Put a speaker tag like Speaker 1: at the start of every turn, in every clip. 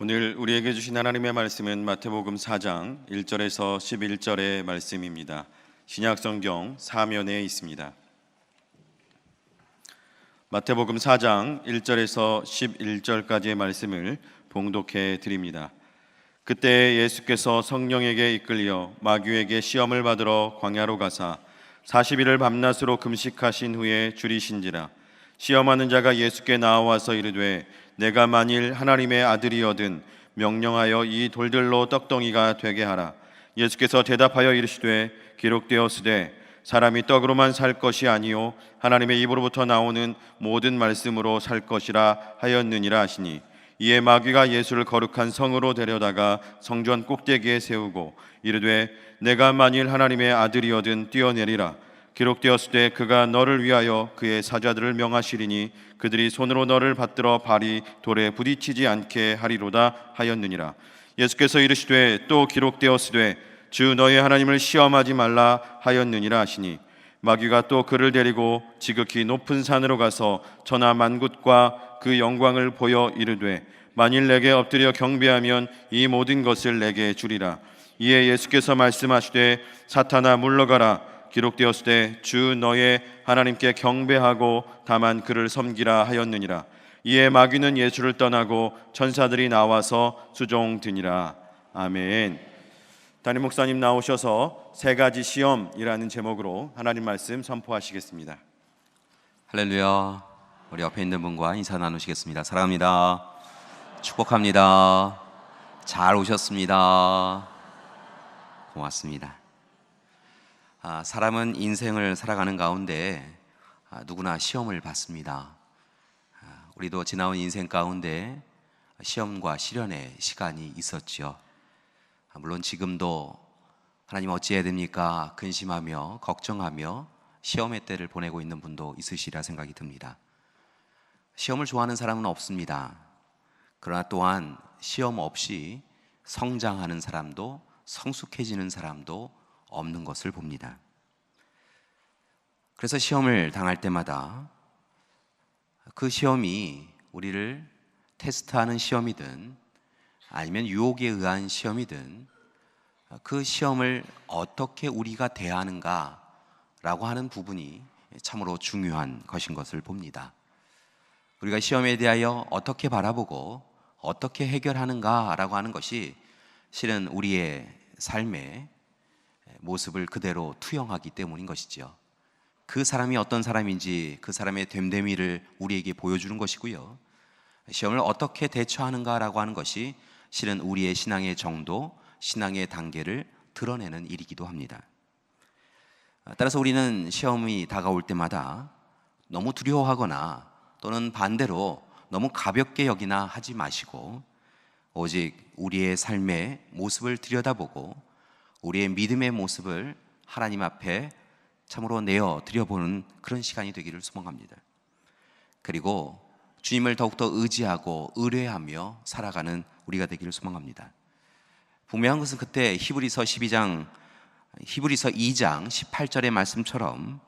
Speaker 1: 오늘 우리에게 주신 하나님의 말씀은 마태복음 4장 1절에서 11절의 말씀입니다. 신약성경 사면에 있습니다. 마태복음 4장 1절에서 11절까지의 말씀을 봉독해 드립니다. 그때 예수께서 성령에게 이끌려 마귀에게 시험을 받으러 광야로 가사 40일을 밤낮으로 금식하신 후에 줄이신지라. 시험하는 자가 예수께 나와서 이르되 내가 만일 하나님의 아들이거든 명령하여 이 돌들로 떡덩이가 되게 하라. 예수께서 대답하여 이르시되 기록되었으되 사람이 떡으로만 살 것이 아니요 하나님의 입으로부터 나오는 모든 말씀으로 살 것이라 하였느니라 하시니, 이에 마귀가 예수를 거룩한 성으로 데려다가 성전 꼭대기에 세우고 이르되 내가 만일 하나님의 아들이거든 뛰어내리라. 기록되었으되 그가 너를 위하여 그의 사자들을 명하시리니 그들이 손으로 너를 받들어 발이 돌에 부딪히지 않게 하리로다 하였느니라. 예수께서 이르시되 또 기록되었으되 주 너의 하나님을 시험하지 말라 하였느니라 하시니, 마귀가 또 그를 데리고 지극히 높은 산으로 가서 천하 만군과 그 영광을 보여 이르되 만일 내게 엎드려 경배하면 이 모든 것을 내게 주리라. 이에 예수께서 말씀하시되 사탄아 물러가라. 기록되었으되 주 너의 하나님께 경배하고 다만 그를 섬기라 하였느니라. 이에 마귀는 예수를 떠나고 천사들이 나와서 수종드니라. 아멘. 담임 목사님 나오셔서 세 가지 시험이라는 제목으로 하나님 말씀 선포하시겠습니다.
Speaker 2: 할렐루야. 우리 옆에 있는 분과 인사 나누시겠습니다. 사랑합니다. 축복합니다. 잘 오셨습니다. 고맙습니다. 사람은 인생을 살아가는 가운데 누구나 시험을 받습니다. 우리도 지나온 인생 가운데 시험과 시련의 시간이 있었죠. 물론 지금도 하나님 어찌해야 됩니까? 근심하며 걱정하며 시험의 때를 보내고 있는 분도 있으시리라 생각이 듭니다. 시험을 좋아하는 사람은 없습니다. 그러나 또한 시험 없이 성장하는 사람도 성숙해지는 사람도 없는 것을 봅니다. 그래서 시험을 당할 때마다 그 시험이 우리를 테스트하는 시험이든 아니면 유혹에 의한 시험이든 그 시험을 어떻게 우리가 대하는가라고 하는 부분이 참으로 중요한 것인 것을 봅니다. 우리가 시험에 대하여 어떻게 바라보고 어떻게 해결하는가라고 하는 것이 실은 우리의 삶의 모습을 그대로 투영하기 때문인 것이죠. 그 사람이 어떤 사람인지 그 사람의 됨됨이를 우리에게 보여주는 것이고요. 시험을 어떻게 대처하는가라고 하는 것이 실은 우리의 신앙의 정도, 신앙의 단계를 드러내는 일이기도 합니다. 따라서 우리는 시험이 다가올 때마다 너무 두려워하거나 또는 반대로 너무 가볍게 여기나 하지 마시고 오직 우리의 삶의 모습을 들여다보고 우리의 믿음의 모습을 하나님 앞에 참으로 내어 드려보는 그런 시간이 되기를 소망합니다. 그리고 주님을 더욱더 의지하고 의뢰하며 살아가는 우리가 되기를 소망합니다. 분명한 것은 그때 히브리서 2장 18절의 말씀처럼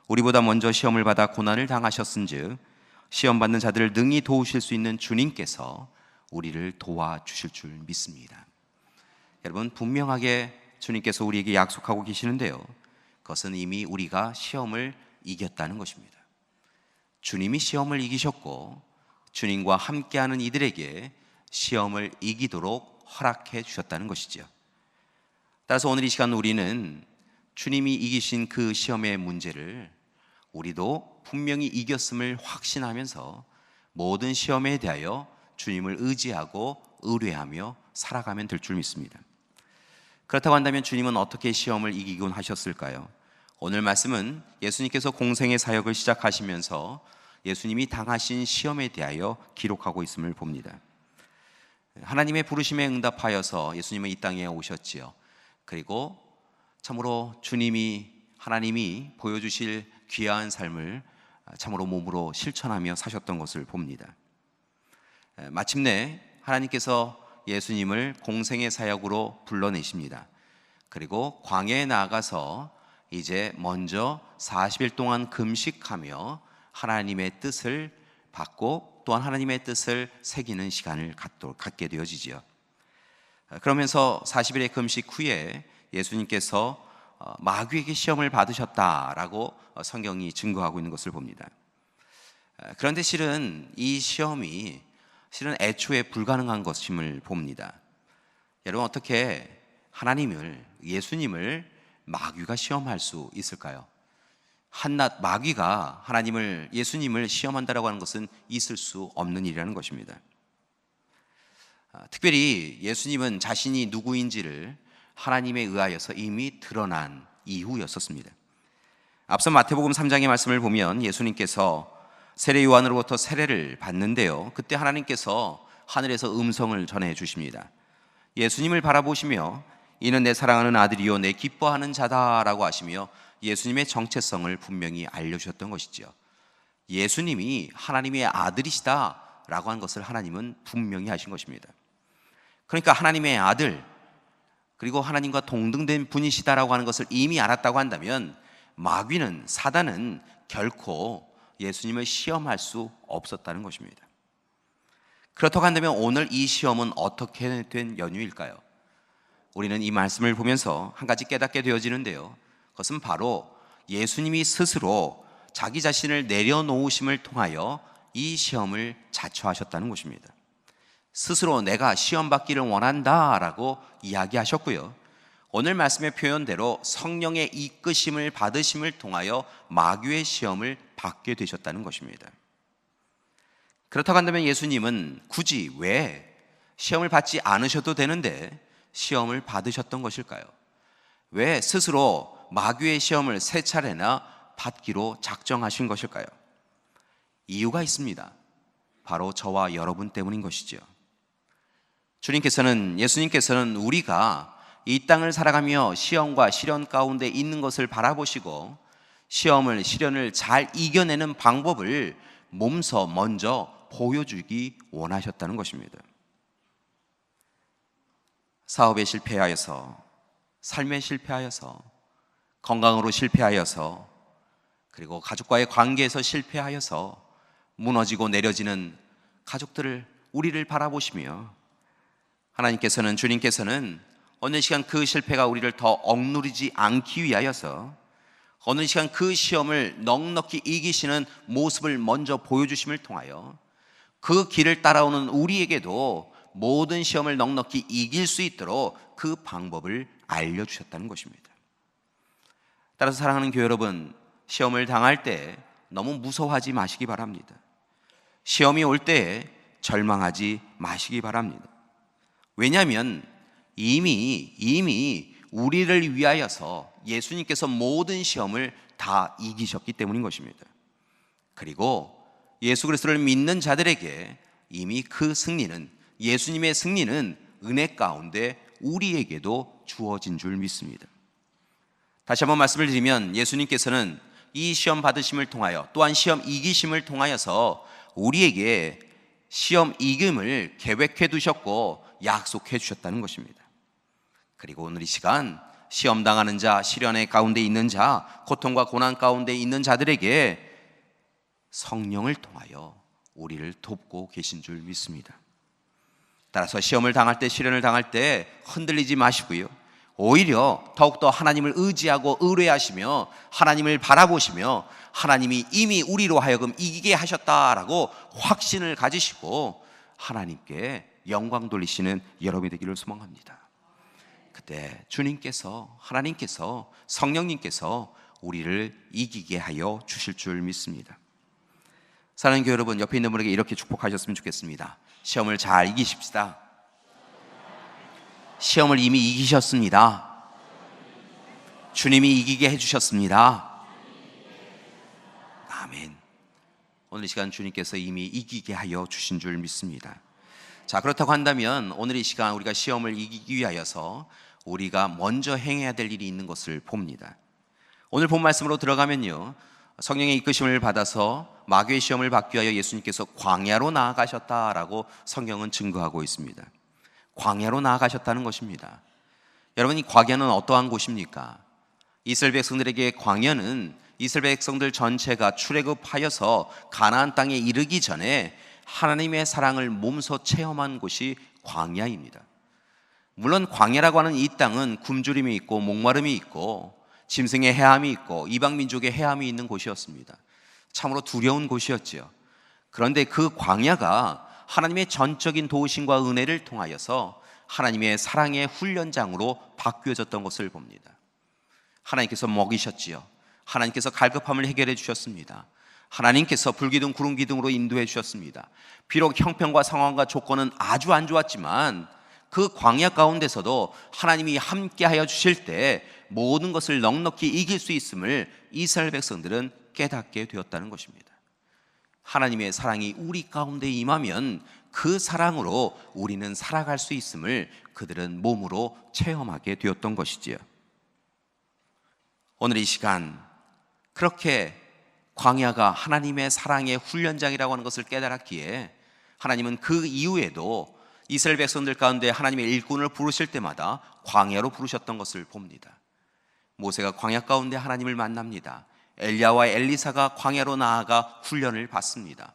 Speaker 2: 우리보다 먼저 시험을 받아 고난을 당하셨은즉 시험 받는 자들을 능히 도우실 수 있는 주님께서 우리를 도와주실 줄 믿습니다. 여러분, 분명하게 주님께서 우리에게 약속하고 계시는데요, 그것은 이미 우리가 시험을 이겼다는 것입니다. 주님이 시험을 이기셨고 주님과 함께하는 이들에게 시험을 이기도록 허락해 주셨다는 것이죠. 따라서 오늘 이 시간 우리는 주님이 이기신 그 시험의 문제를 우리도 분명히 이겼음을 확신하면서 모든 시험에 대하여 주님을 의지하고 의뢰하며 살아가면 될 줄 믿습니다. 그렇다고 한다면 주님은 어떻게 시험을 이기곤 하셨을까요? 오늘 말씀은 예수님께서 공생의 사역을 시작하시면서 예수님이 당하신 시험에 대하여 기록하고 있음을 봅니다. 하나님의 부르심에 응답하여서 예수님은 이 땅에 오셨지요. 그리고 참으로 하나님이 보여주실 귀한 삶을 참으로 몸으로 실천하며 사셨던 것을 봅니다. 마침내 하나님께서 예수님을 공생의 사역으로 불러내십니다. 그리고 광야에 나아가서 이제 먼저 40일 동안 금식하며 하나님의 뜻을 받고 또한 하나님의 뜻을 새기는 시간을 갖게 되어지지요. 그러면서 40일의 금식 후에 예수님께서 마귀에게 시험을 받으셨다라고 성경이 증거하고 있는 것을 봅니다. 그런데 실은 이 시험이 애초에 불가능한 것임을 봅니다. 여러분, 어떻게 예수님을 마귀가 시험할 수 있을까요? 한낱 마귀가 예수님을 시험한다라고 하는 것은 있을 수 없는 일이라는 것입니다. 특별히 예수님은 자신이 누구인지를 하나님에 의하여서 이미 드러난 이후였었습니다. 앞서 마태복음 3장의 말씀을 보면 예수님께서 세례 요한으로부터 세례를 받는데요, 그때 하나님께서 하늘에서 음성을 전해 주십니다. 예수님을 바라보시며 이는 내 사랑하는 아들이요 내 기뻐하는 자다라고 하시며 예수님의 정체성을 분명히 알려주셨던 것이죠. 예수님이 하나님의 아들이시다라고 한 것을 하나님은 분명히 하신 것입니다. 그러니까 하나님의 아들, 그리고 하나님과 동등된 분이시다라고 하는 것을 이미 알았다고 한다면 사단은 결코 예수님을 시험할 수 없었다는 것입니다. 그렇다고 한다면 오늘 이 시험은 어떻게 된 연유일까요? 우리는 이 말씀을 보면서 한 가지 깨닫게 되어지는데요, 그것은 바로 예수님이 스스로 자기 자신을 내려놓으심을 통하여 이 시험을 자처하셨다는 것입니다. 스스로 내가 시험 받기를 원한다라고 이야기하셨고요, 오늘 말씀의 표현대로 성령의 이끄심을 받으심을 통하여 마귀의 시험을 받게 되셨다는 것입니다. 그렇다고 한다면 예수님은 굳이 왜 시험을 받지 않으셔도 되는데 시험을 받으셨던 것일까요? 왜 스스로 마귀의 시험을 3차례나 받기로 작정하신 것일까요? 이유가 있습니다. 바로 저와 여러분 때문인 것이죠. 예수님께서는 우리가 이 땅을 살아가며 시험과 시련 가운데 있는 것을 바라보시고 시련을 잘 이겨내는 방법을 몸소 먼저 보여주기 원하셨다는 것입니다. 사업에 실패하여서, 삶에 실패하여서, 건강으로 실패하여서, 그리고 가족과의 관계에서 실패하여서 무너지고 내려지는 우리를 바라보시며 주님께서는 어느 시간 그 실패가 우리를 더 억누르지 않기 위하여서 어느 시간 그 시험을 넉넉히 이기시는 모습을 먼저 보여주심을 통하여 그 길을 따라오는 우리에게도 모든 시험을 넉넉히 이길 수 있도록 그 방법을 알려주셨다는 것입니다. 따라서 사랑하는 교회 여러분, 시험을 당할 때 너무 무서워하지 마시기 바랍니다. 시험이 올 때 절망하지 마시기 바랍니다. 왜냐하면 이미 우리를 위하여서 예수님께서 모든 시험을 다 이기셨기 때문인 것입니다. 그리고 예수 그리스도를 믿는 자들에게 이미 예수님의 승리는 은혜 가운데 우리에게도 주어진 줄 믿습니다. 다시 한번 말씀을 드리면 예수님께서는 이 시험 받으심을 통하여 또한 시험 이기심을 통하여서 우리에게 시험 이김을 계획해 두셨고 약속해 주셨다는 것입니다. 그리고 오늘 이 시간 시험 당하는 자, 시련의 가운데 있는 자, 고통과 고난 가운데 있는 자들에게 성령을 통하여 우리를 돕고 계신 줄 믿습니다. 따라서 시험을 당할 때, 시련을 당할 때 흔들리지 마시고요, 오히려 더욱더 하나님을 의지하고 의뢰하시며 하나님을 바라보시며 하나님이 이미 우리로 하여금 이기게 하셨다라고 확신을 가지시고 하나님께 영광 돌리시는 여러분이 되기를 소망합니다. 그때 하나님께서 성령님께서 우리를 이기게 하여 주실 줄 믿습니다. 사랑하는 교회 여러분, 옆에 있는 분에게 이렇게 축복하셨으면 좋겠습니다. 시험을 잘 이기십시다. 시험을 이미 이기셨습니다. 주님이 이기게 해주셨습니다. 아멘. 오늘 이 시간 주님께서 이미 이기게 하여 주신 줄 믿습니다. 자, 그렇다고 한다면 오늘 이 시간 우리가 시험을 이기기 위하여서 우리가 먼저 행해야 될 일이 있는 것을 봅니다. 오늘 본 말씀으로 들어가면요, 성령의 이끄심을 받아서 마귀의 시험을 받기 위하여 예수님께서 광야로 나아가셨다라고 성경은 증거하고 있습니다. 광야로 나아가셨다는 것입니다. 여러분, 이 광야는 어떠한 곳입니까? 이스라엘 백성들에게 광야는 이스라엘 백성들 전체가 출애굽하여서 가나안 땅에 이르기 전에 하나님의 사랑을 몸소 체험한 곳이 광야입니다. 물론 광야라고 하는 이 땅은 굶주림이 있고 목마름이 있고 짐승의 해함이 있고 이방 민족의 해함이 있는 곳이었습니다. 참으로 두려운 곳이었지요. 그런데 그 광야가 하나님의 전적인 도우심과 은혜를 통하여서 하나님의 사랑의 훈련장으로 바뀌어졌던 것을 봅니다. 하나님께서 먹이셨지요. 하나님께서 갈급함을 해결해 주셨습니다. 하나님께서 불기둥 구름기둥으로 인도해 주셨습니다. 비록 형편과 상황과 조건은 아주 안 좋았지만 그 광야 가운데서도 하나님이 함께하여 주실 때 모든 것을 넉넉히 이길 수 있음을 이스라엘 백성들은 깨닫게 되었다는 것입니다. 하나님의 사랑이 우리 가운데 임하면 그 사랑으로 우리는 살아갈 수 있음을 그들은 몸으로 체험하게 되었던 것이지요. 오늘 이 시간 그렇게 광야가 하나님의 사랑의 훈련장이라고 하는 것을 깨달았기에 하나님은 그 이후에도 이스라엘 백성들 가운데 하나님의 일꾼을 부르실 때마다 광야로 부르셨던 것을 봅니다. 모세가 광야 가운데 하나님을 만납니다. 엘리야와 엘리사가 광야로 나아가 훈련을 받습니다.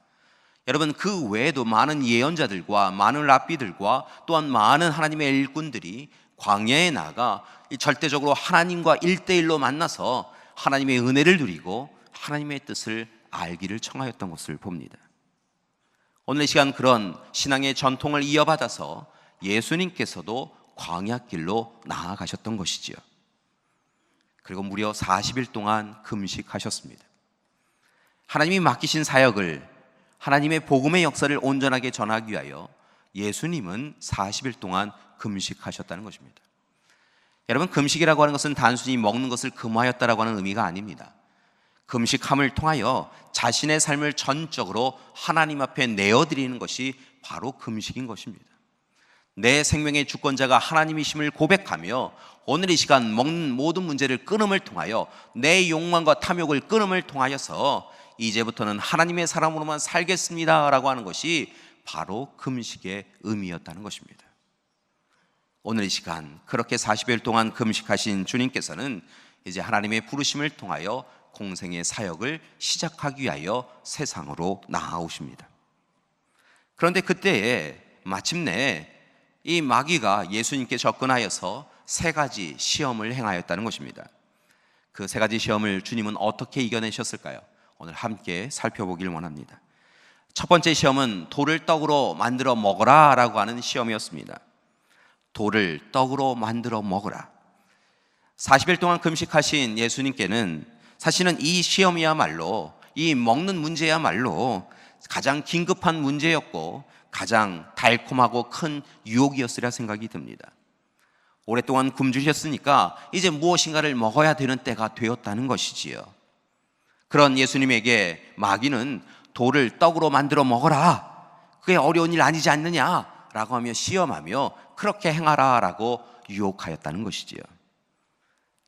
Speaker 2: 여러분, 그 외에도 많은 예언자들과 많은 랍비들과 또한 많은 하나님의 일꾼들이 광야에 나가 절대적으로 하나님과 1대1로 만나서 하나님의 은혜를 누리고 하나님의 뜻을 알기를 청하였던 것을 봅니다. 오늘 이 시간 그런 신앙의 전통을 이어받아서 예수님께서도 광야길로 나아가셨던 것이지요. 그리고 무려 40일 동안 금식하셨습니다. 하나님이 맡기신 사역을, 하나님의 복음의 역사를 온전하게 전하기 위하여 예수님은 40일 동안 금식하셨다는 것입니다. 여러분, 금식이라고 하는 것은 단순히 먹는 것을 금하였다라고 하는 의미가 아닙니다. 금식함을 통하여 자신의 삶을 전적으로 하나님 앞에 내어드리는 것이 바로 금식인 것입니다. 내 생명의 주권자가 하나님이심을 고백하며 오늘 이 시간 먹는 모든 문제를 끊음을 통하여 내 욕망과 탐욕을 끊음을 통하여서 이제부터는 하나님의 사람으로만 살겠습니다 라고 하는 것이 바로 금식의 의미였다는 것입니다. 오늘 이 시간 그렇게 40일 동안 금식하신 주님께서는 이제 하나님의 부르심을 통하여 공생의 사역을 시작하기 위하여 세상으로 나아오십니다. 그런데 그때에 마침내 이 마귀가 예수님께 접근하여서 3가지 시험을 행하였다는 것입니다. 그 3가지 시험을 주님은 어떻게 이겨내셨을까요? 오늘 함께 살펴보길 원합니다. 첫 번째 시험은 돌을 떡으로 만들어 먹어라 라고 하는 시험이었습니다. 돌을 떡으로 만들어 먹어라. 40일 동안 금식하신 예수님께는 사실은 이 시험이야말로, 이 먹는 문제야말로 가장 긴급한 문제였고 가장 달콤하고 큰 유혹이었으리라 생각이 듭니다. 오랫동안 굶주셨으니까 이제 무엇인가를 먹어야 되는 때가 되었다는 것이지요. 그런 예수님에게 마귀는 돌을 떡으로 만들어 먹어라, 그게 어려운 일 아니지 않느냐라고 하며 시험하며 그렇게 행하라 라고 유혹하였다는 것이지요.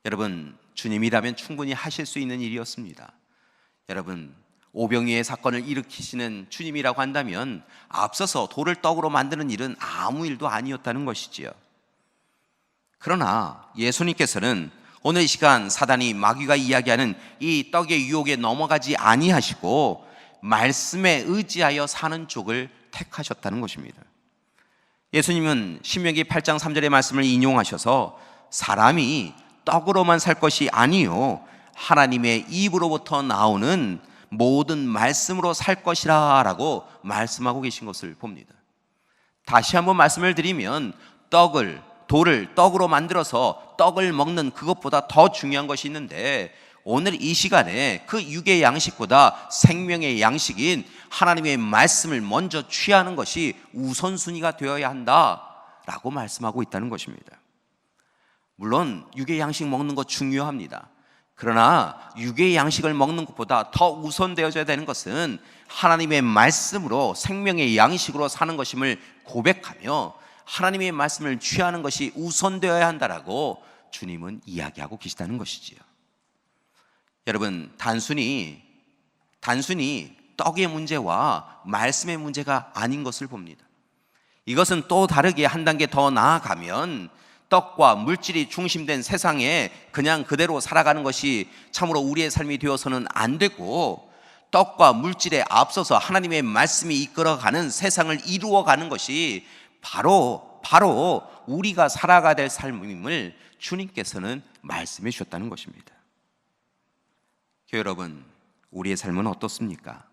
Speaker 2: 여러분, 주님이라면 충분히 하실 수 있는 일이었습니다. 여러분, 오병이의 사건을 일으키시는 주님이라고 한다면 앞서서 돌을 떡으로 만드는 일은 아무 일도 아니었다는 것이지요. 그러나 예수님께서는 오늘 이 시간 사단이, 마귀가 이야기하는 이 떡의 유혹에 넘어가지 아니하시고 말씀에 의지하여 사는 쪽을 택하셨다는 것입니다. 예수님은 신명기 8장 3절의 말씀을 인용하셔서 사람이 떡으로만 살 것이 아니요 하나님의 입으로부터 나오는 모든 말씀으로 살 것이라 라고 말씀하고 계신 것을 봅니다. 다시 한번 말씀을 드리면 돌을 떡으로 만들어서 떡을 먹는 그것보다 더 중요한 것이 있는데, 오늘 이 시간에 그 육의 양식보다 생명의 양식인 하나님의 말씀을 먼저 취하는 것이 우선순위가 되어야 한다라고 말씀하고 있다는 것입니다. 물론 육의 양식 먹는 것 중요합니다. 그러나 육의 양식을 먹는 것보다 더 우선되어져야 되는 것은 하나님의 말씀으로 생명의 양식으로 사는 것임을 고백하며 하나님의 말씀을 취하는 것이 우선되어야 한다라고 주님은 이야기하고 계시다는 것이지요. 여러분, 단순히 떡의 문제와 말씀의 문제가 아닌 것을 봅니다. 이것은 또 다르게 한 단계 더 나아가면 떡과 물질이 중심된 세상에 그냥 그대로 살아가는 것이 참으로 우리의 삶이 되어서는 안 되고, 떡과 물질에 앞서서 하나님의 말씀이 이끌어가는 세상을 이루어가는 것이 바로 우리가 살아가야 될 삶임을 주님께서는 말씀해 주셨다는 것입니다. 교회 여러분, 우리의 삶은 어떻습니까?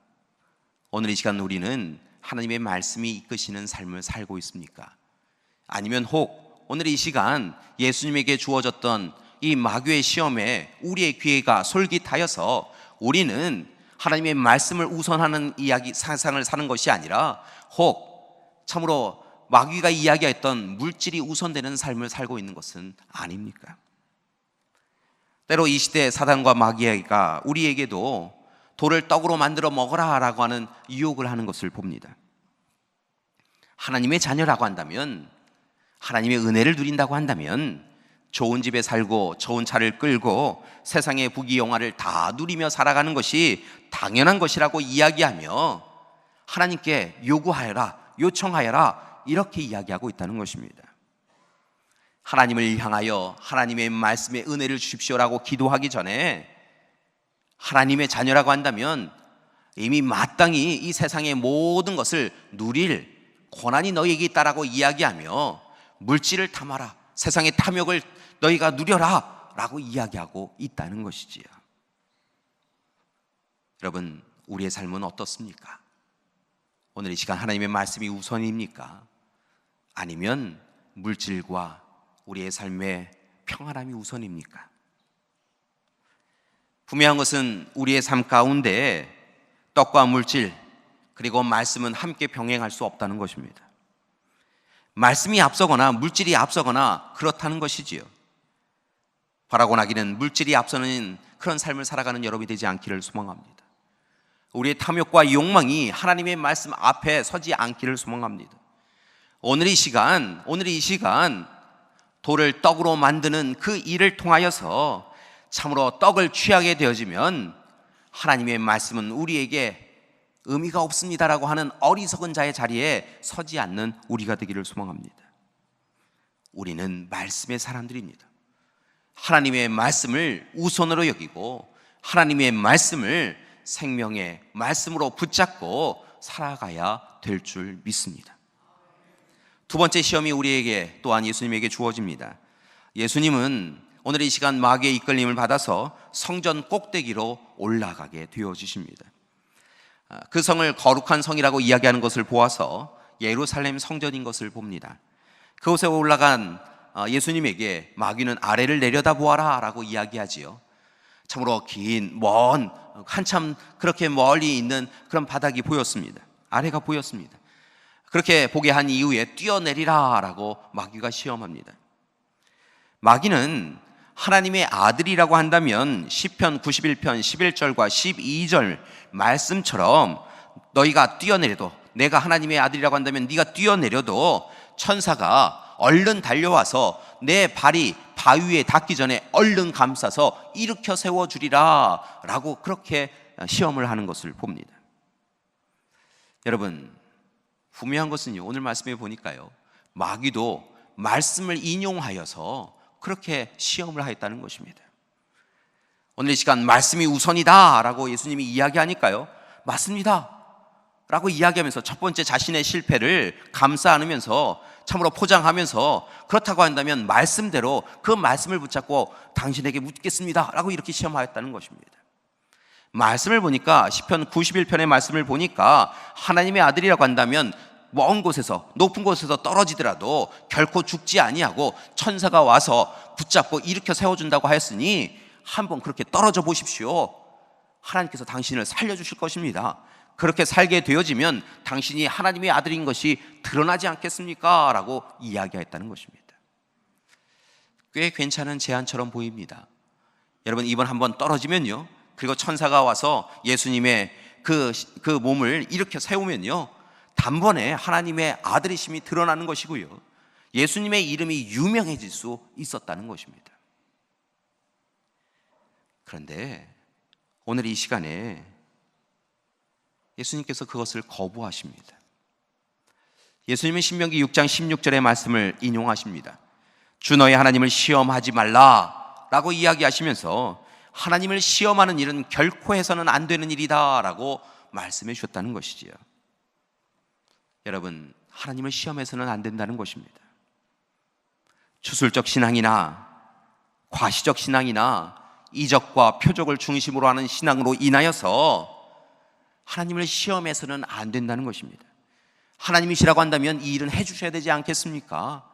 Speaker 2: 오늘 이 시간 우리는 하나님의 말씀이 이끄시는 삶을 살고 있습니까? 아니면 혹 오늘 이 시간 예수님에게 주어졌던 이 마귀의 시험에 우리의 귀가 솔깃하여서 우리는 하나님의 말씀을 우선하는 이야기 세상을 사는 것이 아니라 혹 참으로 마귀가 이야기했던 물질이 우선되는 삶을 살고 있는 것은 아닙니까? 때로 이 시대 사단과 마귀가 우리에게도 돌을 떡으로 만들어 먹어라 라고 하는 유혹을 하는 것을 봅니다. 하나님의 자녀라고 한다면, 하나님의 은혜를 누린다고 한다면 좋은 집에 살고 좋은 차를 끌고 세상의 부귀영화를 다 누리며 살아가는 것이 당연한 것이라고 이야기하며 하나님께 요구하여라, 요청하여라 이렇게 이야기하고 있다는 것입니다. 하나님을 향하여 하나님의 말씀에 은혜를 주십시오라고 기도하기 전에 하나님의 자녀라고 한다면 이미 마땅히 이 세상의 모든 것을 누릴 권한이 너희에게 있다라고 이야기하며 물질을 탐하라, 세상의 탐욕을 너희가 누려라 라고 이야기하고 있다는 것이지요. 여러분, 우리의 삶은 어떻습니까? 오늘 이 시간 하나님의 말씀이 우선입니까? 아니면 물질과 우리의 삶의 평안함이 우선입니까? 분명한 것은 우리의 삶 가운데 떡과 물질 그리고 말씀은 함께 병행할 수 없다는 것입니다. 말씀이 앞서거나 물질이 앞서거나 그렇다는 것이지요. 바라고 나기는 물질이 앞서는 그런 삶을 살아가는 여러분이 되지 않기를 소망합니다. 우리의 탐욕과 욕망이 하나님의 말씀 앞에 서지 않기를 소망합니다. 오늘 이 시간 돌을 떡으로 만드는 그 일을 통하여서 참으로 떡을 취하게 되어지면 하나님의 말씀은 우리에게 의미가 없습니다라고 하는 어리석은 자의 자리에 서지 않는 우리가 되기를 소망합니다. 우리는 말씀의 사람들입니다. 하나님의 말씀을 우선으로 여기고 하나님의 말씀을 생명의 말씀으로 붙잡고 살아가야 될 줄 믿습니다. 두 번째 시험이 우리에게 또한 예수님에게 주어집니다. 예수님은 오늘 이 시간 마귀의 이끌림을 받아서 성전 꼭대기로 올라가게 되어지십니다. 그 성을 거룩한 성이라고 이야기하는 것을 보아서 예루살렘 성전인 것을 봅니다. 그곳에 올라간 예수님에게 마귀는 아래를 내려다보아라 라고 이야기하지요. 참으로 먼 한참 그렇게 멀리 있는 그런 바닥이 보였습니다. 아래가 보였습니다. 그렇게 보게 한 이후에 뛰어내리라 라고 마귀가 시험합니다. 마귀는 하나님의 아들이라고 한다면 시편 91편 11절과 12절 말씀처럼 너희가 뛰어내려도, 내가 하나님의 아들이라고 한다면 네가 뛰어내려도 천사가 얼른 달려와서 내 발이 바위에 닿기 전에 얼른 감싸서 일으켜 세워주리라 라고 그렇게 시험을 하는 것을 봅니다. 여러분, 분명한 것은요, 오늘 말씀에 보니까요, 마귀도 말씀을 인용하여서 그렇게 시험을 하였다는 것입니다. 오늘 이 시간 말씀이 우선이다 라고 예수님이 이야기하니까요, 맞습니다 라고 이야기하면서 첫 번째 자신의 실패를 감싸 안으면서 참으로 포장하면서 그렇다고 한다면 말씀대로 그 말씀을 붙잡고 당신에게 묻겠습니다 라고 이렇게 시험하였다는 것입니다. 말씀을 보니까 시편 91편의 말씀을 보니까 하나님의 아들이라고 한다면 먼 곳에서 높은 곳에서 떨어지더라도 결코 죽지 아니하고 천사가 와서 붙잡고 일으켜 세워준다고 하였으니 한번 그렇게 떨어져 보십시오. 하나님께서 당신을 살려주실 것입니다. 그렇게 살게 되어지면 당신이 하나님의 아들인 것이 드러나지 않겠습니까? 라고 이야기했다는 것입니다. 꽤 괜찮은 제안처럼 보입니다. 여러분, 이번 한번 떨어지면요, 그리고 천사가 와서 예수님의 그 몸을 일으켜 세우면요, 단번에 하나님의 아들이심이 드러나는 것이고요, 예수님의 이름이 유명해질 수 있었다는 것입니다. 그런데 오늘 이 시간에 예수님께서 그것을 거부하십니다. 예수님은 신명기 6장 16절의 말씀을 인용하십니다. 주 너의 하나님을 시험하지 말라 라고 이야기하시면서 하나님을 시험하는 일은 결코 해서는 안 되는 일이다라고 말씀해 주셨다는 것이지요. 여러분, 하나님을 시험해서는 안 된다는 것입니다. 추술적 신앙이나 과시적 신앙이나 이적과 표적을 중심으로 하는 신앙으로 인하여서 하나님을 시험해서는 안 된다는 것입니다. 하나님이시라고 한다면 이 일은 해주셔야 되지 않겠습니까?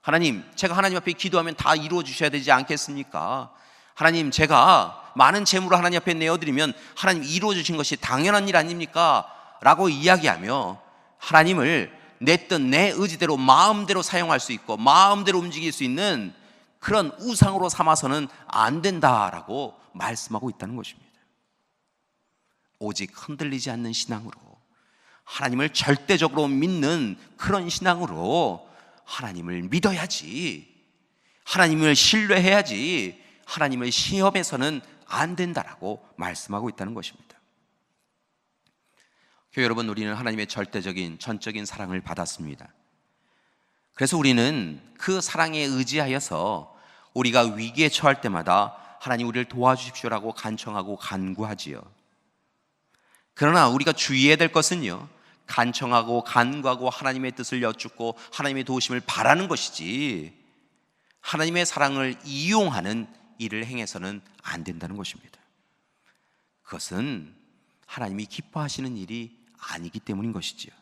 Speaker 2: 하나님, 제가 하나님 앞에 기도하면 다 이루어 주셔야 되지 않겠습니까? 하나님, 제가 많은 재물을 하나님 앞에 내어드리면 하나님 이루어 주신 것이 당연한 일 아닙니까? 라고 이야기하며 하나님을 내 뜻, 내 의지대로 마음대로 사용할 수 있고 마음대로 움직일 수 있는 그런 우상으로 삼아서는 안 된다라고 말씀하고 있다는 것입니다. 오직 흔들리지 않는 신앙으로, 하나님을 절대적으로 믿는 그런 신앙으로 하나님을 믿어야지, 하나님을 신뢰해야지, 하나님을 시험해서는 안 된다라고 말씀하고 있다는 것입니다. 교회 여러분, 우리는 하나님의 절대적인 전적인 사랑을 받았습니다. 그래서 우리는 그 사랑에 의지하여서 우리가 위기에 처할 때마다 하나님 우리를 도와주십시오라고 간청하고 간구하지요. 그러나 우리가 주의해야 될 것은요, 간청하고 간구하고 하나님의 뜻을 여쭙고 하나님의 도우심을 바라는 것이지 하나님의 사랑을 이용하는 일을 행해서는 안 된다는 것입니다. 그것은 하나님이 기뻐하시는 일이 아니기 때문인 것이지요.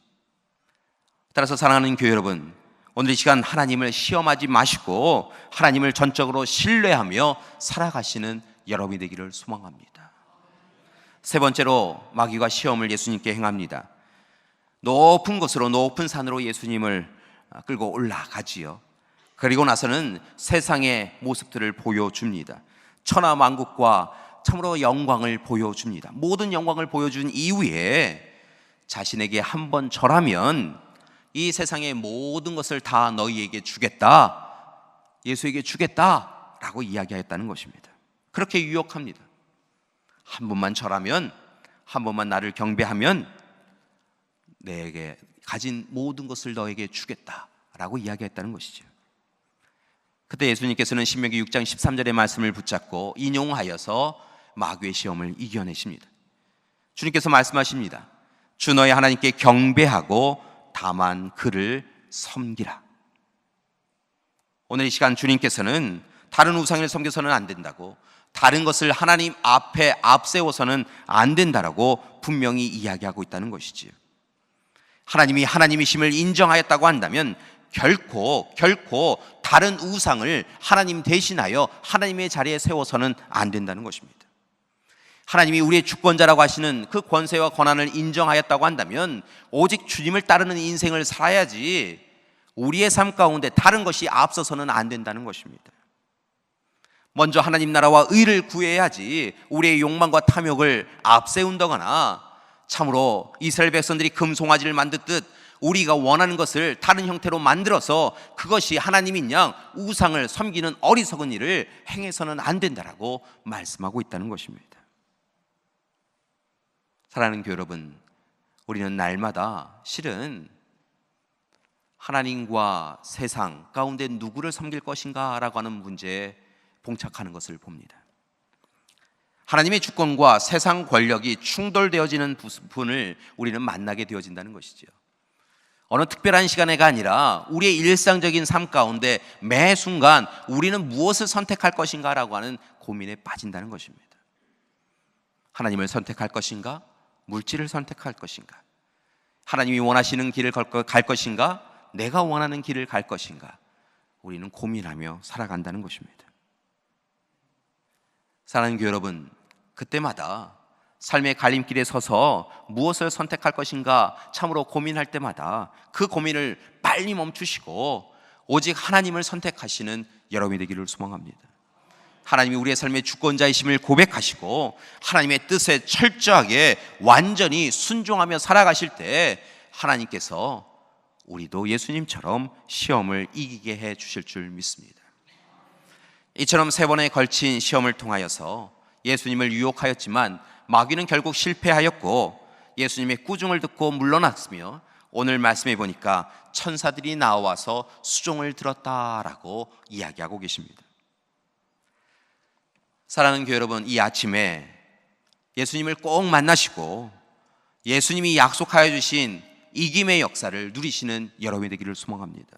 Speaker 2: 따라서 사랑하는 교회 여러분, 오늘 이 시간 하나님을 시험하지 마시고 하나님을 전적으로 신뢰하며 살아가시는 여러분이 되기를 소망합니다. 세 번째로 마귀가 시험을 예수님께 행합니다. 높은 곳으로, 높은 산으로 예수님을 끌고 올라가지요. 그리고 나서는 세상의 모습들을 보여줍니다. 천하만국과 참으로 영광을 보여줍니다. 모든 영광을 보여준 이후에 자신에게 한 번 절하면 이 세상의 모든 것을 다 너희에게 주겠다, 예수에게 주겠다라고 이야기하였다는 것입니다. 그렇게 유혹합니다. 한 번만 절하면, 한 번만 나를 경배하면 내게 가진 모든 것을 너에게 주겠다라고 이야기했다는 것이죠. 그때 예수님께서는 신명기 6장 13절의 말씀을 붙잡고 인용하여서 마귀의 시험을 이겨내십니다. 주님께서 말씀하십니다. 주 너의 하나님께 경배하고 다만 그를 섬기라. 오늘 이 시간 주님께서는 다른 우상을 섬겨서는 안 된다고, 다른 것을 하나님 앞에 앞세워서는 안 된다라고 분명히 이야기하고 있다는 것이지요. 하나님이 하나님이심을 인정하였다고 한다면 결코 다른 우상을 하나님 대신하여 하나님의 자리에 세워서는 안 된다는 것입니다. 하나님이 우리의 주권자라고 하시는 그 권세와 권한을 인정하였다고 한다면 오직 주님을 따르는 인생을 살아야지 우리의 삶 가운데 다른 것이 앞서서는 안 된다는 것입니다. 먼저 하나님 나라와 의를 구해야지 우리의 욕망과 탐욕을 앞세운다거나 참으로 이스라엘 백성들이 금송아지를 만들듯 우리가 원하는 것을 다른 형태로 만들어서 그것이 하나님인 양 우상을 섬기는 어리석은 일을 행해서는 안 된다라고 말씀하고 있다는 것입니다. 사랑하는 교회 여러분, 우리는 날마다 실은 하나님과 세상 가운데 누구를 섬길 것인가 라고 하는 문제에 봉착하는 것을 봅니다. 하나님의 주권과 세상 권력이 충돌되어지는 부분을 우리는 만나게 되어진다는 것이죠. 어느 특별한 시간에가 아니라 우리의 일상적인 삶 가운데 매 순간 우리는 무엇을 선택할 것인가 라고 하는 고민에 빠진다는 것입니다. 하나님을 선택할 것인가? 물질을 선택할 것인가? 하나님이 원하시는 길을 갈 것인가? 내가 원하는 길을 갈 것인가? 우리는 고민하며 살아간다는 것입니다. 사랑하는 교회 여러분, 그때마다 삶의 갈림길에 서서 무엇을 선택할 것인가 참으로 고민할 때마다 그 고민을 빨리 멈추시고 오직 하나님을 선택하시는 여러분이 되기를 소망합니다. 하나님이 우리의 삶의 주권자이심을 고백하시고 하나님의 뜻에 철저하게 완전히 순종하며 살아가실 때 하나님께서 우리도 예수님처럼 시험을 이기게 해 주실 줄 믿습니다. 이처럼 세 번에 걸친 시험을 통하여서 예수님을 유혹하였지만 마귀는 결국 실패하였고 예수님의 꾸중을 듣고 물러났으며 오늘 말씀해 보니까 천사들이 나와서 수종을 들었다라고 이야기하고 계십니다. 사랑하는 교회 여러분, 이 아침에 예수님을 꼭 만나시고 예수님이 약속하여 주신 이김의 역사를 누리시는 여러분이 되기를 소망합니다.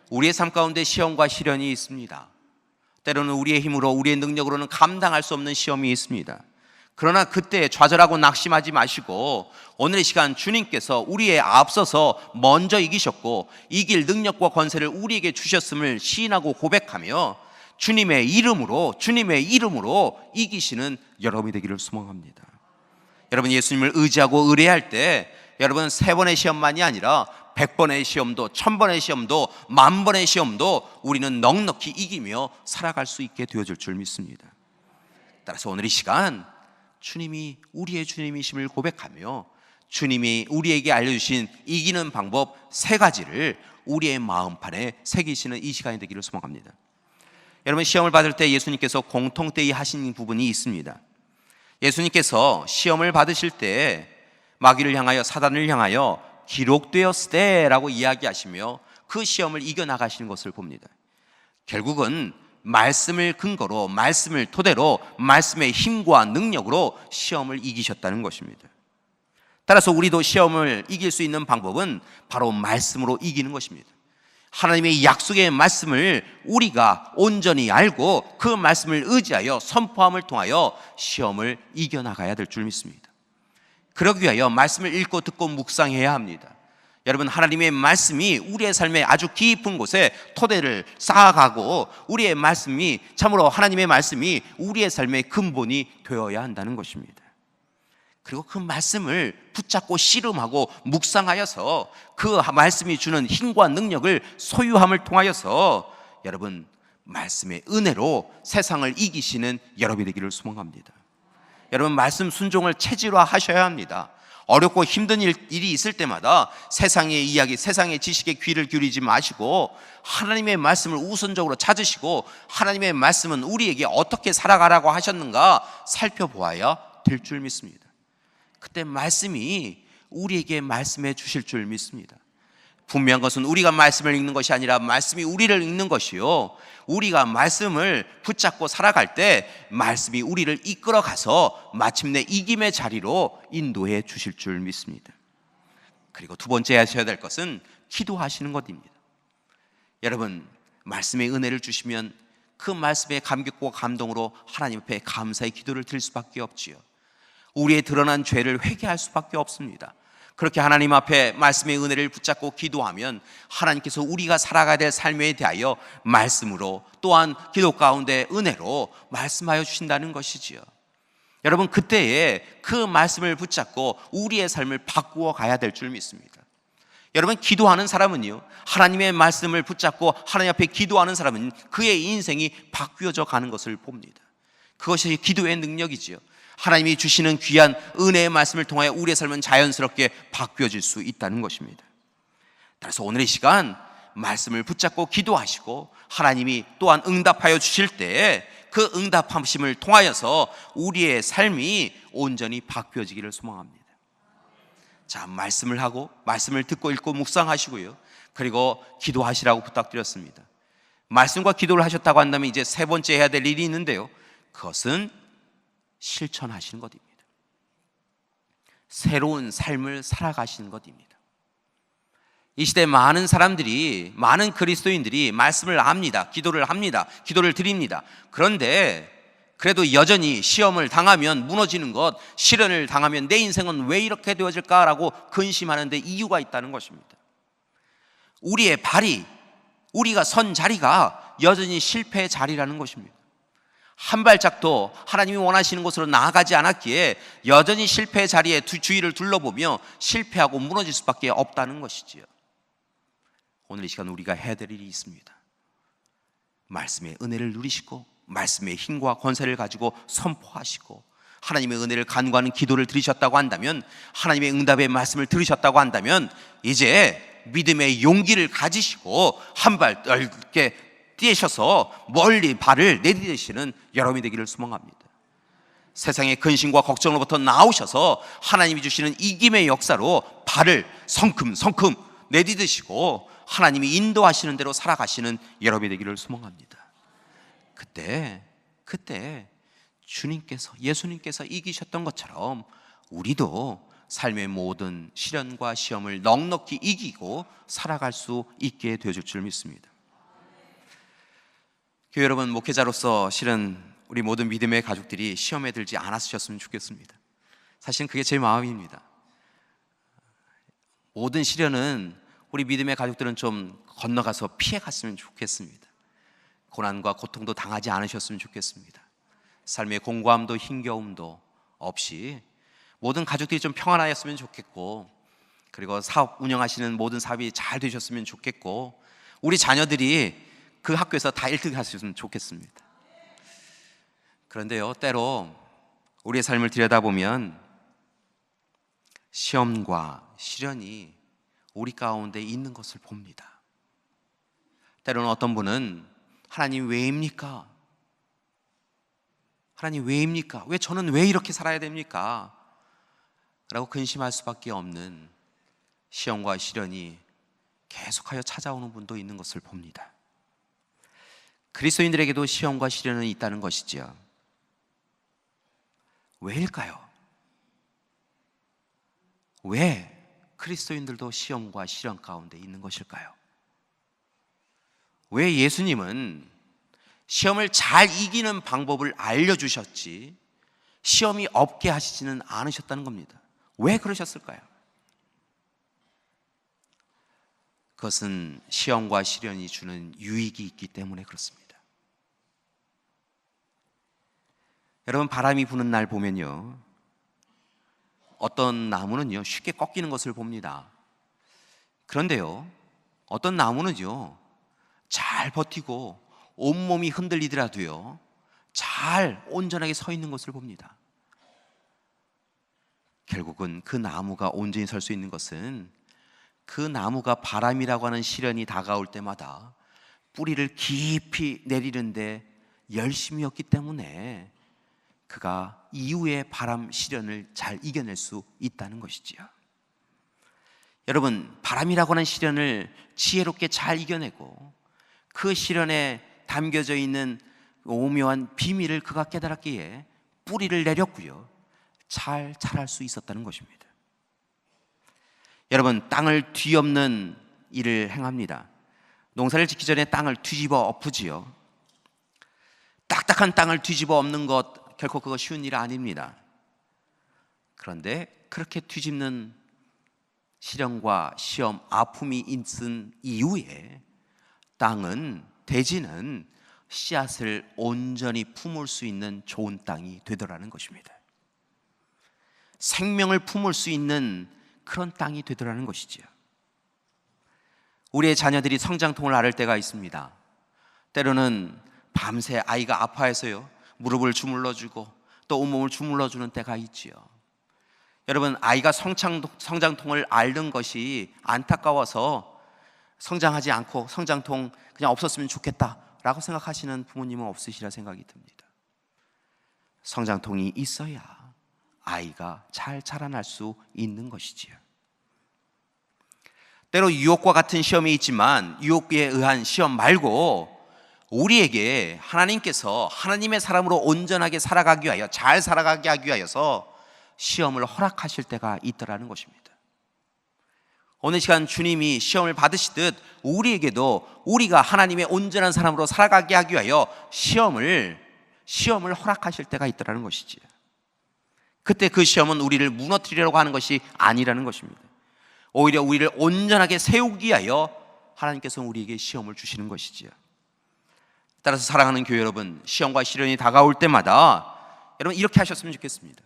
Speaker 2: 우리의 삶 가운데 시험과 시련이 있습니다. 때로는 우리의 힘으로, 우리의 능력으로는 감당할 수 없는 시험이 있습니다. 그러나 그때 좌절하고 낙심하지 마시고 오늘의 시간 주님께서 우리에 앞서서 먼저 이기셨고 이길 능력과 권세를 우리에게 주셨음을 시인하고 고백하며 주님의 이름으로 이기시는 여러분이 되기를 소망합니다. 여러분, 예수님을 의지하고 의뢰할 때 여러분 3번의 시험만이 아니라 100번의 시험도 1000번의 시험도 10,000번의 시험도 우리는 넉넉히 이기며 살아갈 수 있게 되어질 줄 믿습니다. 따라서 오늘 이 시간 주님이 우리의 주님이심을 고백하며 주님이 우리에게 알려주신 이기는 방법 3가지를 우리의 마음판에 새기시는 이 시간이 되기를 소망합니다. 여러분, 시험을 받을 때 예수님께서 공통되이 하신 부분이 있습니다. 예수님께서 시험을 받으실 때 마귀를 향하여, 사단을 향하여 기록되었으되 라고 이야기하시며 그 시험을 이겨나가시는 것을 봅니다. 결국은 말씀을 근거로, 말씀을 토대로, 말씀의 힘과 능력으로 시험을 이기셨다는 것입니다. 따라서 우리도 시험을 이길 수 있는 방법은 바로 말씀으로 이기는 것입니다. 하나님의 약속의 말씀을 우리가 온전히 알고 그 말씀을 의지하여 선포함을 통하여 시험을 이겨나가야 될 줄 믿습니다. 그러기 위하여 말씀을 읽고 듣고 묵상해야 합니다. 여러분, 하나님의 말씀이 우리의 삶에 아주 깊은 곳에 토대를 쌓아가고 우리의 말씀이, 참으로 하나님의 말씀이 우리의 삶의 근본이 되어야 한다는 것입니다. 그리고 그 말씀을 붙잡고 씨름하고 묵상하여서 그 말씀이 주는 힘과 능력을 소유함을 통하여서 여러분, 말씀의 은혜로 세상을 이기시는 여러분이 되기를 소망합니다. 여러분, 말씀 순종을 체질화 하셔야 합니다. 어렵고 힘든 일이 있을 때마다 세상의 이야기, 세상의 지식에 귀를 기울이지 마시고 하나님의 말씀을 우선적으로 찾으시고 하나님의 말씀은 우리에게 어떻게 살아가라고 하셨는가 살펴보아야 될 줄 믿습니다. 그때 말씀이 우리에게 말씀해 주실 줄 믿습니다. 분명한 것은 우리가 말씀을 읽는 것이 아니라 말씀이 우리를 읽는 것이요, 우리가 말씀을 붙잡고 살아갈 때 말씀이 우리를 이끌어가서 마침내 이김의 자리로 인도해 주실 줄 믿습니다. 그리고 두 번째 하셔야 될 것은 기도하시는 것입니다. 여러분, 말씀의 은혜를 주시면 그 말씀의 감격과 감동으로 하나님 앞에 감사의 기도를 드릴 수밖에 없지요. 우리의 드러난 죄를 회개할 수밖에 없습니다. 그렇게 하나님 앞에 말씀의 은혜를 붙잡고 기도하면 하나님께서 우리가 살아가야 될 삶에 대하여 말씀으로, 또한 기도 가운데 은혜로 말씀하여 주신다는 것이지요. 여러분, 그때에 그 말씀을 붙잡고 우리의 삶을 바꾸어 가야 될 줄 믿습니다. 여러분, 기도하는 사람은요, 하나님의 말씀을 붙잡고 하나님 앞에 기도하는 사람은 그의 인생이 바뀌어져 가는 것을 봅니다. 그것이 기도의 능력이지요. 하나님이 주시는 귀한 은혜의 말씀을 통하여 우리의 삶은 자연스럽게 바뀌어질 수 있다는 것입니다. 따라서 오늘 이 시간 말씀을 붙잡고 기도하시고 하나님이 또한 응답하여 주실 때 그 응답하심을 통하여서 우리의 삶이 온전히 바뀌어지기를 소망합니다. 자, 말씀을 하고 말씀을 듣고 읽고 묵상하시고요, 그리고 기도하시라고 부탁드렸습니다. 말씀과 기도를 하셨다고 한다면 이제 3번째 해야 될 일이 있는데요, 그것은 실천하시는 것입니다. 새로운 삶을 살아가시는 것입니다. 이 시대 많은 사람들이, 많은 그리스도인들이 말씀을 압니다. 기도를 합니다. 기도를 드립니다. 그런데 그래도 여전히 시험을 당하면 무너지는 것, 시련을 당하면 내 인생은 왜 이렇게 되어질까라고 근심하는 데 이유가 있다는 것입니다. 우리의 발이, 우리가 선 자리가 여전히 실패의 자리라는 것입니다. 한 발짝도 하나님이 원하시는 곳으로 나아가지 않았기에 여전히 실패의 자리에 주위를 둘러보며 실패하고 무너질 수밖에 없다는 것이지요. 오늘 이 시간 우리가 해야 될 일이 있습니다. 말씀의 은혜를 누리시고 말씀의 힘과 권세를 가지고 선포하시고 하나님의 은혜를 간구하는 기도를 드리셨다고 한다면, 하나님의 응답의 말씀을 들으셨다고 한다면 이제 믿음의 용기를 가지시고 한 발 넓게 뛰셔서 멀리 발을 내디디시는 여러분이 되기를 소망합니다. 세상의 근심과 걱정으로부터 나오셔서 하나님이 주시는 이김의 역사로 발을 성큼성큼 내디디시고 하나님이 인도하시는 대로 살아가시는 여러분이 되기를 소망합니다. 그때 예수님께서 이기셨던 것처럼 우리도 삶의 모든 시련과 시험을 넉넉히 이기고 살아갈 수 있게 되어줄 줄 믿습니다. 교회 여러분, 목회자로서 실은 우리 모든 믿음의 가족들이 시험에 들지 않았으셨으면 좋겠습니다. 사실은 그게 제 마음입니다. 모든 시련은 우리 믿음의 가족들은 좀 건너가서 피해갔으면 좋겠습니다. 고난과 고통도 당하지 않으셨으면 좋겠습니다. 삶의 공고함도 힘겨움도 없이 모든 가족들이 좀 평안하였으면 좋겠고, 그리고 사업 운영하시는 모든 사업이 잘 되셨으면 좋겠고, 우리 자녀들이 그 학교에서 다 1등 하셨으면 좋겠습니다. 그런데요, 때로 우리의 삶을 들여다보면 시험과 시련이 우리 가운데 있는 것을 봅니다. 때로는 어떤 분은 하나님 왜입니까? 하나님 왜입니까? 왜 저는 왜 이렇게 살아야 됩니까? 라고 근심할 수밖에 없는 시험과 시련이 계속하여 찾아오는 분도 있는 것을 봅니다. 그리스도인들에게도 시험과 시련은 있다는 것이죠. 왜일까요? 왜 그리스도인들도 시험과 시련 가운데 있는 것일까요? 왜 예수님은 시험을 잘 이기는 방법을 알려주셨지 시험이 없게 하시지는 않으셨다는 겁니다. 왜 그러셨을까요? 그것은 시험과 시련이 주는 유익이 있기 때문에 그렇습니다. 여러분, 바람이 부는 날 보면요, 어떤 나무는요 쉽게 꺾이는 것을 봅니다. 그런데요, 어떤 나무는요 잘 버티고 온몸이 흔들리더라도요 잘 온전하게 서 있는 것을 봅니다. 결국은 그 나무가 온전히 설 수 있는 것은 그 나무가 바람이라고 하는 시련이 다가올 때마다 뿌리를 깊이 내리는데 열심이었기 때문에 그가 이후의 바람 시련을 잘 이겨낼 수 있다는 것이지요. 여러분, 바람이라고 하는 시련을 지혜롭게 잘 이겨내고 그 시련에 담겨져 있는 오묘한 비밀을 그가 깨달았기에 뿌리를 내렸고요, 잘 자랄 수 있었다는 것입니다. 여러분, 땅을 뒤엎는 일을 행합니다. 농사를 짓기 전에 땅을 뒤집어 엎으지요. 딱딱한 땅을 뒤집어 엎는 것 결코 그거 쉬운 일 아닙니다. 그런데 그렇게 뒤집는 시련과 시험, 아픔이 있은 이후에 땅은, 대지는 씨앗을 온전히 품을 수 있는 좋은 땅이 되더라는 것입니다. 생명을 품을 수 있는 그런 땅이 되더라는 것이지요. 우리의 자녀들이 성장통을 앓을 때가 있습니다. 때로는 밤새 아이가 아파해서요 무릎을 주물러주고 또 온몸을 주물러주는 때가 있지요. 여러분, 아이가 성장통을 앓는 것이 안타까워서 성장하지 않고 성장통 그냥 없었으면 좋겠다라고 생각하시는 부모님은 없으시라 생각이 듭니다. 성장통이 있어야 아이가 잘 자라날 수 있는 것이지요. 때로 유혹과 같은 시험이 있지만 유혹에 의한 시험 말고 우리에게 하나님께서 하나님의 사람으로 온전하게 살아가기 위하여, 잘 살아가게 하기 위하여서 시험을 허락하실 때가 있더라는 것입니다. 오늘 시간 주님이 시험을 받으시듯 우리에게도 우리가 하나님의 온전한 사람으로 살아가게 하기 위하여 시험을 허락하실 때가 있더라는 것이지요. 그때 그 시험은 우리를 무너뜨리려고 하는 것이 아니라는 것입니다. 오히려 우리를 온전하게 세우기 위하여 하나님께서 우리에게 시험을 주시는 것이지요. 따라서 사랑하는 교회 여러분, 시험과 시련이 다가올 때마다 여러분 이렇게 하셨으면 좋겠습니다.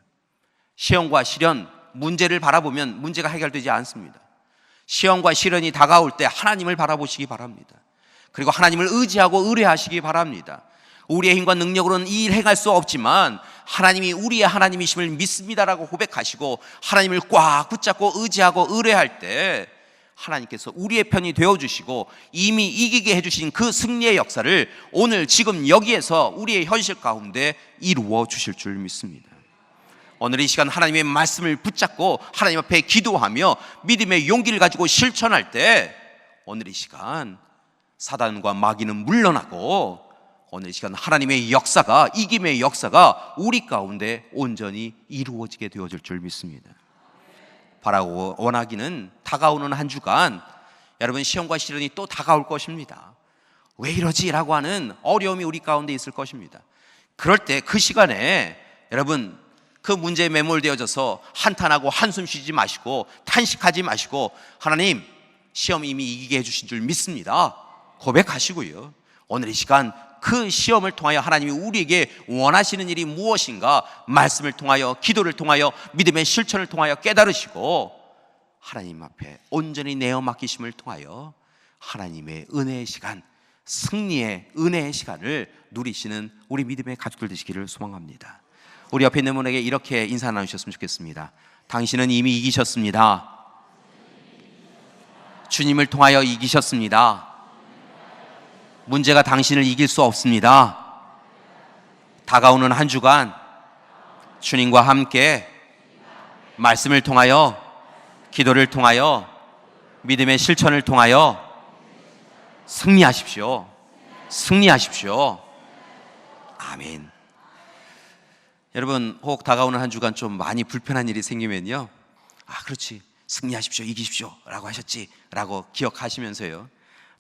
Speaker 2: 시험과 시련, 문제를 바라보면 문제가 해결되지 않습니다. 시험과 시련이 다가올 때 하나님을 바라보시기 바랍니다. 그리고 하나님을 의지하고 의뢰하시기 바랍니다. 우리의 힘과 능력으로는 이 일 행할 수 없지만 하나님이 우리의 하나님이심을 믿습니다라고 고백하시고 하나님을 꽉 붙잡고 의지하고 의뢰할 때 하나님께서 우리의 편이 되어주시고 이미 이기게 해주신 그 승리의 역사를 오늘 지금 여기에서 우리의 현실 가운데 이루어 주실 줄 믿습니다. 오늘 이 시간 하나님의 말씀을 붙잡고 하나님 앞에 기도하며 믿음의 용기를 가지고 실천할 때 오늘 이 시간 사단과 마귀는 물러나고 오늘 이 시간 하나님의 역사가, 이김의 역사가 우리 가운데 온전히 이루어지게 되어질 줄 믿습니다. 바라고 원하기는 다가오는 한 주간 여러분 시험과 시련이 또 다가올 것입니다. 왜 이러지? 라고 하는 어려움이 우리 가운데 있을 것입니다. 그럴 때 그 시간에 여러분 그 문제에 매몰되어져서 한탄하고 한숨 쉬지 마시고 탄식하지 마시고 하나님 시험 이미 이기게 해주신 줄 믿습니다 고백하시고요, 오늘 이 시간 그 시험을 통하여 하나님이 우리에게 원하시는 일이 무엇인가 말씀을 통하여, 기도를 통하여, 믿음의 실천을 통하여 깨달으시고 하나님 앞에 온전히 내어 맡기심을 통하여 하나님의 은혜의 시간, 승리의 은혜의 시간을 누리시는 우리 믿음의 가족들 되시기를 소망합니다. 우리 옆에 있는 분에게 이렇게 인사 나누셨으면 좋겠습니다. 당신은 이미 이기셨습니다. 주님을 통하여 이기셨습니다. 문제가 당신을 이길 수 없습니다. 다가오는 한 주간 주님과 함께 말씀을 통하여, 기도를 통하여, 믿음의 실천을 통하여 승리하십시오. 승리하십시오. 아멘. 여러분 혹 다가오는 한 주간 좀 많이 불편한 일이 생기면요, 그렇지, 승리하십시오, 이기십시오 라고 하셨지 라고 기억하시면서요,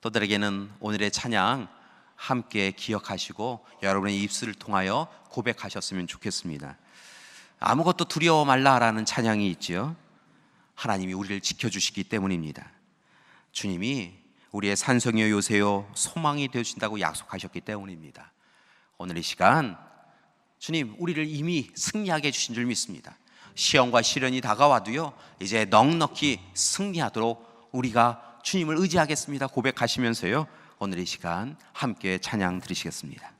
Speaker 2: 또들에게는 오늘의 찬양 함께 기억하시고 여러분의 입술을 통하여 고백하셨으면 좋겠습니다. 아무것도 두려워 말라라는 찬양이 있지요. 하나님이 우리를 지켜주시기 때문입니다. 주님이 우리의 산성이요 요새요 소망이 되어주신다고 약속하셨기 때문입니다. 오늘 이 시간 주님 우리를 이미 승리하게 해주신 줄 믿습니다. 시험과 시련이 다가와도요, 이제 넉넉히 승리하도록 우리가 주님을 의지하겠습니다 고백하시면서요, 오늘 이 시간 함께 찬양 드리시겠습니다.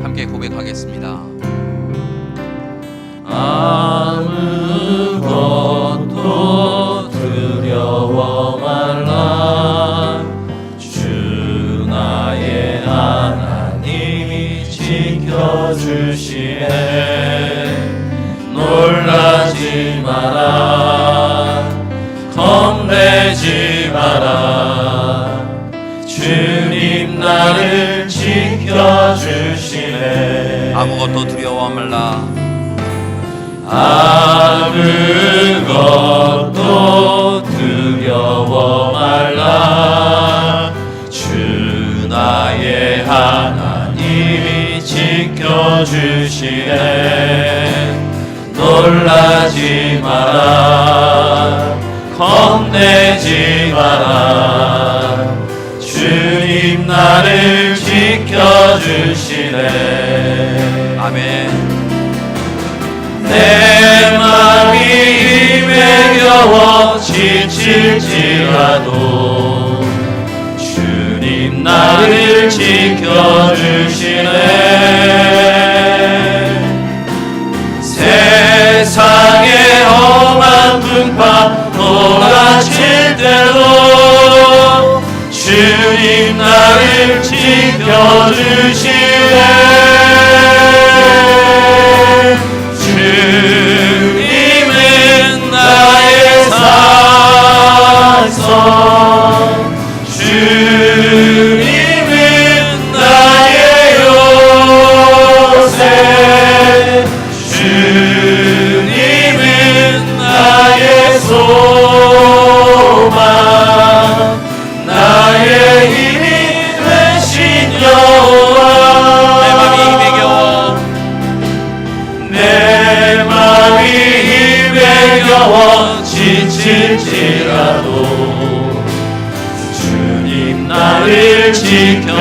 Speaker 2: 함께 고백하겠습니다.
Speaker 3: 아무것도 두려워 말라. 주 나의 하나님이 지켜주시네. 놀라지 마라. 겁내지 마라. 주님 나를 지켜주시네.
Speaker 2: 아무것도 두려워 말라.
Speaker 3: 아무것도 두려워 말라. 주 나의 하나님이 지켜주시네. 놀라지 마라. 겁내지 마라. 주님 나를 지켜주시네.
Speaker 2: 아멘.
Speaker 3: 내 맘이 힘에 겨워 지칠지라도 주님 나를 지켜주시네. 세상의 험한 풍파 몰아칠 때도 주님 나를 지켜주시네. 주님은 나의 산성, 주님은 나의 요새, 주님은 나의 소망, 나의 힘이 되신 여호와.
Speaker 2: 내 맘이 힘에 겨워,
Speaker 3: 내 맘이 힘에 겨워 지칠지라도 주님 나를 지켜주시네.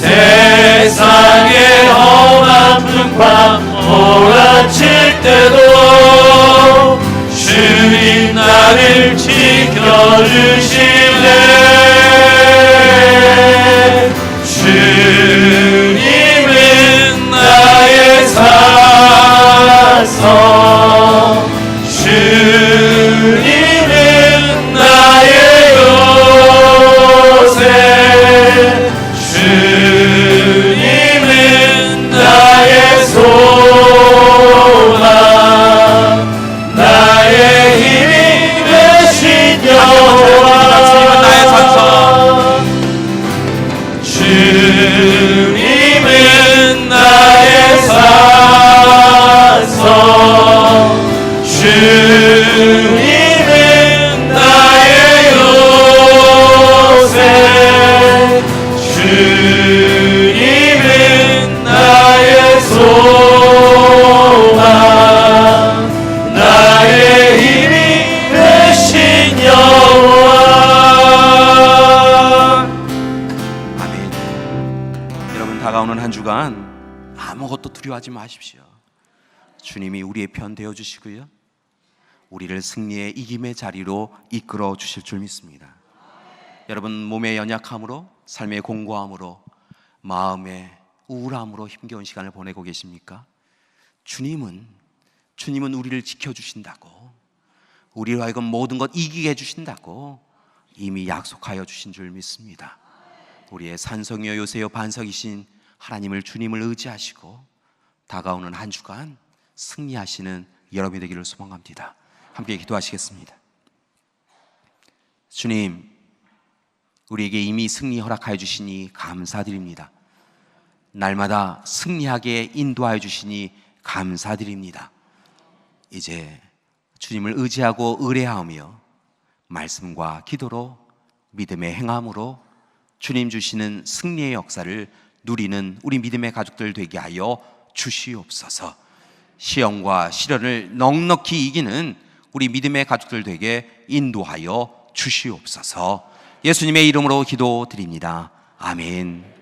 Speaker 3: 세상의 험한 풍파 몰아칠 때도 주님 나를 지켜주시네. 주님은 나의 산성, 주님은 나의 요새, 주님은
Speaker 2: 다가오는 한 주간 아무것도 두려워하지 마십시오. 주님이 우리의 편 되어 주시고요, 우리를 승리의 이김의 자리로 이끌어 주실 줄 믿습니다. 여러분, 몸의 연약함으로, 삶의 공고함으로, 마음의 우울함으로 힘겨운 시간을 보내고 계십니까? 주님은 우리를 지켜주신다고, 우리로 하여금 모든 것 이기게 해주신다고 이미 약속하여 주신 줄 믿습니다. 우리의 산성이여 요새여 반석이신 하나님을, 주님을 의지하시고 다가오는 한 주간 승리하시는 여러분이 되기를 소망합니다. 함께 기도하시겠습니다. 주님, 우리에게 이미 승리 허락하여 주시니 감사드립니다. 날마다 승리하게 인도하여 주시니 감사드립니다. 이제 주님을 의지하고 의뢰하며 말씀과 기도로, 믿음의 행함으로 주님 주시는 승리의 역사를 누리는 우리 믿음의 가족들 되게 하여 주시옵소서. 시험과 시련을 넉넉히 이기는 우리 믿음의 가족들 되게 인도하여 주시옵소서. 예수님의 이름으로 기도드립니다. 아멘.